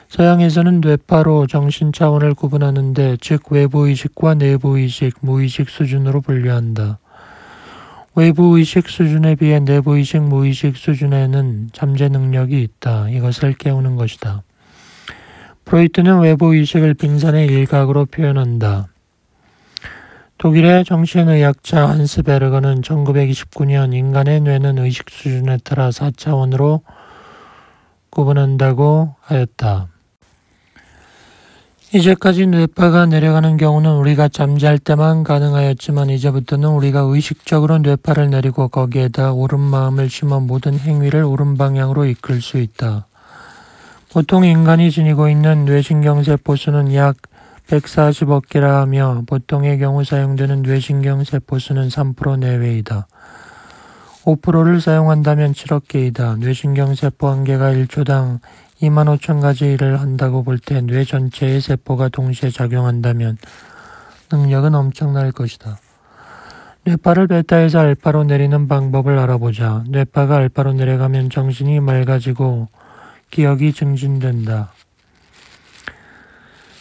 서양에서는 뇌파로 정신 차원을 구분하는데 즉 외부의식과 내부의식, 무의식 수준으로 분류한다. 외부의식 수준에 비해 내부의식, 무의식 수준에는 잠재 능력이 있다. 이것을 깨우는 것이다. 프로이트는 외부의식을 빙산의 일각으로 표현한다. 독일의 정신의학자 한스 베르거는 1929년 인간의 뇌는 의식 수준에 따라 4차원으로 구분한다고 하였다. 이제까지 뇌파가 내려가는 경우는 우리가 잠잘 때만 가능하였지만 이제부터는 우리가 의식적으로 뇌파를 내리고 거기에다 옳은 마음을 심어 모든 행위를 옳은 방향으로 이끌 수 있다. 보통 인간이 지니고 있는 뇌신경세포 수는 약 140억 개라 하며 보통의 경우 사용되는 뇌신경세포 수는 3% 내외이다. 5%를 사용한다면 7억 개이다. 뇌신경세포 한 개가 1초당 25,000가지 일을 한다고 볼 때 뇌 전체의 세포가 동시에 작용한다면 능력은 엄청날 것이다. 뇌파를 베타에서 알파로 내리는 방법을 알아보자. 뇌파가 알파로 내려가면 정신이 맑아지고 기억이 증진된다.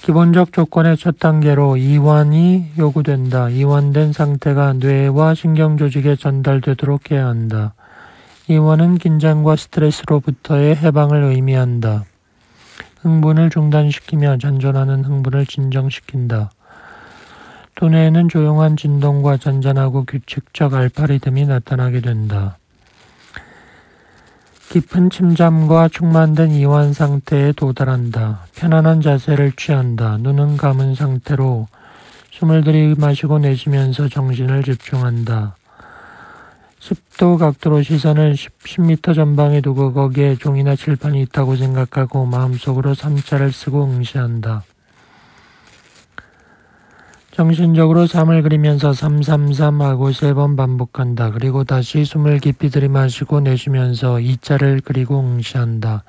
기본적 조건의 첫 단계로 이완이 요구된다. 이완된 상태가 뇌와 신경조직에 전달되도록 해야 한다. 이완은 긴장과 스트레스로부터의 해방을 의미한다. 흥분을 중단시키며 잔존하는 흥분을 진정시킨다. 두뇌에는 조용한 진동과 잔잔하고 규칙적 알파 리듬이 나타나게 된다. 깊은 침잠과 충만된 이완 상태에 도달한다. 편안한 자세를 취한다. 눈은 감은 상태로 숨을 들이마시고 내쉬면서 정신을 집중한다. 10도 각도로 시선을 10m 전방에 두고 거기에 종이나 칠판이 있다고 생각하고 마음속으로 3자를 쓰고 응시한다. 정신적으로 3을 그리면서 333 하고 3번 반복한다. 그리고 다시 숨을 깊이 들이마시고 내쉬면서 2자를 그리고 응시한다.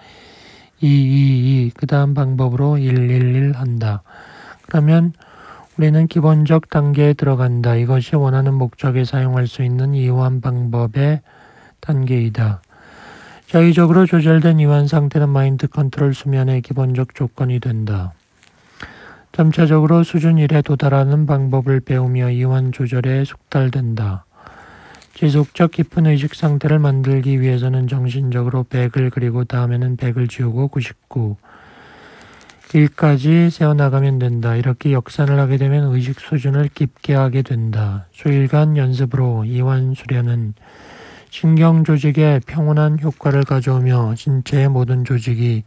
2, 그 다음 방법으로 111 한다. 그러면 우리는 기본적 단계에 들어간다. 이것이 원하는 목적에 사용할 수 있는 이완 방법의 단계이다. 자의적으로 조절된 이완 상태는 마인드 컨트롤 수면의 기본적 조건이 된다. 점차적으로 수준 1에 도달하는 방법을 배우며 이완 조절에 숙달된다. 지속적 깊은 의식 상태를 만들기 위해서는 정신적으로 100을 그리고 다음에는 100을 지우고 99, 1까지 세워나가면 된다. 이렇게 역산을 하게 되면 의식 수준을 깊게 하게 된다. 수일간 연습으로 이완 수련은 신경 조직에 평온한 효과를 가져오며 신체의 모든 조직이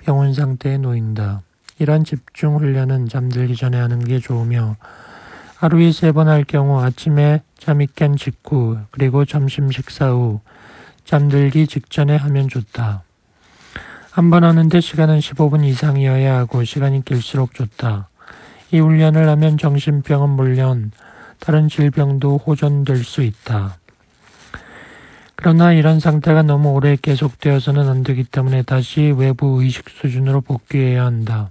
평온 상태에 놓인다. 이러한 집중 훈련은 잠들기 전에 하는 게 좋으며 하루에 3번 할 경우 아침에 잠이 깬 직후 그리고 점심 식사 후 잠들기 직전에 하면 좋다. 한 번 하는데 시간은 15분 이상이어야 하고 시간이 길수록 좋다. 이 훈련을 하면 정신병은 물론 다른 질병도 호전될 수 있다. 그러나 이런 상태가 너무 오래 계속되어서는 안 되기 때문에 다시 외부 의식 수준으로 복귀해야 한다.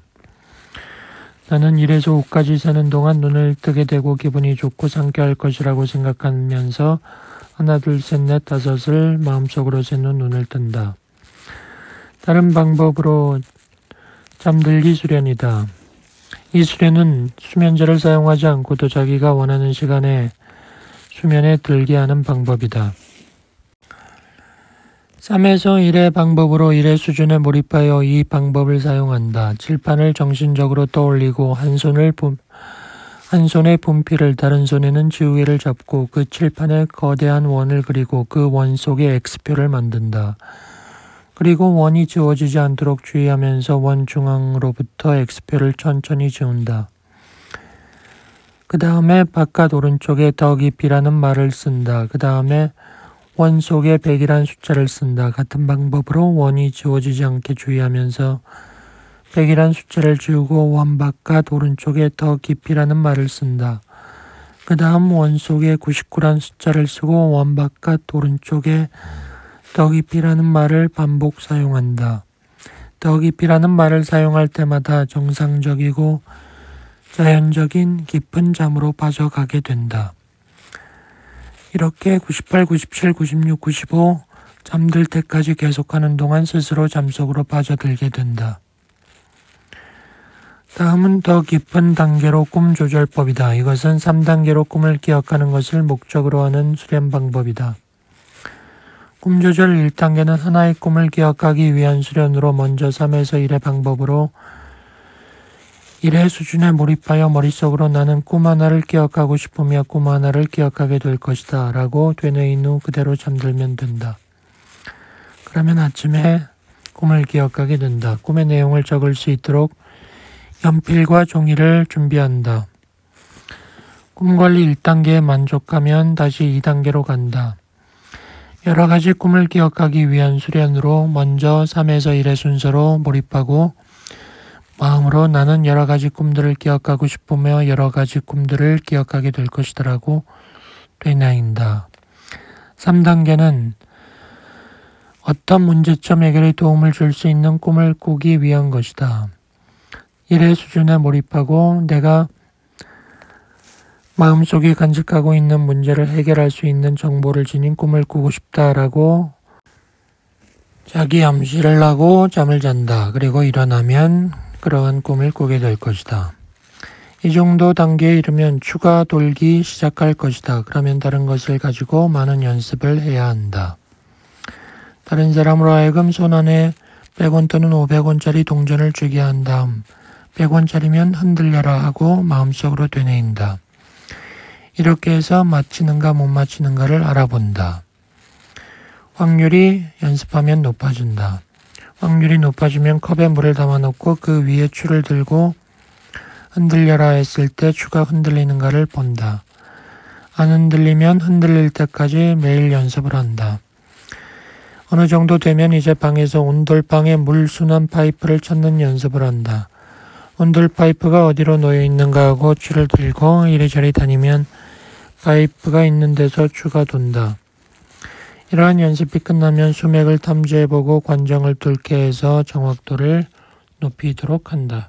나는 1에서 5까지 세는 동안 눈을 뜨게 되고 기분이 좋고 상쾌할 것이라고 생각하면서 하나, 둘, 셋, 넷, 다섯을 마음속으로 센 후 눈을 뜬다. 다른 방법으로 잠들기 수련이다. 이 수련은 수면제를 사용하지 않고도 자기가 원하는 시간에 수면에 들게 하는 방법이다. 3에서 1의 방법으로 1의 수준에 몰입하여 이 방법을 사용한다. 칠판을 정신적으로 떠올리고 한 손에 분필을 다른 손에는 지우개를 잡고 그 칠판에 거대한 원을 그리고 그 원 속에 X표를 만든다. 그리고 원이 지워지지 않도록 주의하면서 원 중앙으로부터 X표를 천천히 지운다. 그 다음에 바깥 오른쪽에 더 깊이라는 말을 쓴다. 그 다음에 원 속에 100이란 숫자를 쓴다. 같은 방법으로 원이 지워지지 않게 주의하면서 100이란 숫자를 지우고 원 바깥 오른쪽에 더 깊이라는 말을 쓴다. 그 다음 원 속에 99란 숫자를 쓰고 원 바깥 오른쪽에 더 깊이라는 말을 반복 사용한다. 더 깊이라는 말을 사용할 때마다 정상적이고 자연적인 깊은 잠으로 빠져가게 된다. 이렇게 98, 97, 96, 95 잠들 때까지 계속하는 동안 스스로 잠속으로 빠져들게 된다. 다음은 더 깊은 단계로 꿈 조절법이다. 이것은 3단계로 꿈을 기억하는 것을 목적으로 하는 수련 방법이다. 꿈 조절 1단계는 하나의 꿈을 기억하기 위한 수련으로 먼저 3에서 1의 방법으로 1의 수준에 몰입하여 머릿속으로 나는 꿈 하나를 기억하고 싶으며 꿈 하나를 기억하게 될 것이다 라고 되뇌인 후 그대로 잠들면 된다. 그러면 아침에 꿈을 기억하게 된다. 꿈의 내용을 적을 수 있도록 연필과 종이를 준비한다. 꿈관리 1단계에 만족하면 다시 2단계로 간다. 여러 가지 꿈을 기억하기 위한 수련으로 먼저 3에서 1의 순서로 몰입하고 마음으로 나는 여러 가지 꿈들을 기억하고 싶으며 여러 가지 꿈들을 기억하게 될 것이다라고 되뇌인다. 3단계는 어떤 문제점 해결에 도움을 줄 수 있는 꿈을 꾸기 위한 것이다. 1의 수준에 몰입하고 내가 마음속에 간직하고 있는 문제를 해결할 수 있는 정보를 지닌 꿈을 꾸고 싶다라고 자기 암시를 하고 잠을 잔다. 그리고 일어나면 그러한 꿈을 꾸게 될 것이다. 이 정도 단계에 이르면 추가 돌기 시작할 것이다. 그러면 다른 것을 가지고 많은 연습을 해야 한다. 다른 사람으로 하여금 손 안에 100원 또는 500원짜리 동전을 쥐게 한 다음 100원짜리면 흔들려라 하고 마음속으로 되뇌인다. 이렇게 해서 맞히는가 못 맞히는가를 알아본다. 확률이 연습하면 높아진다. 확률이 높아지면 컵에 물을 담아놓고 그 위에 추를 들고 흔들려라 했을 때 추가 흔들리는가를 본다. 안 흔들리면 흔들릴 때까지 매일 연습을 한다. 어느 정도 되면 이제 방에서 온돌방에 물 순환 파이프를 찾는 연습을 한다. 온돌 파이프가 어디로 놓여 있는가 하고 추를 들고 이리저리 다니면 파이프가 있는 데서 추가 돈다. 이러한 연습이 끝나면 수맥을 탐지해보고 관정을 뚫게 해서 정확도를 높이도록 한다.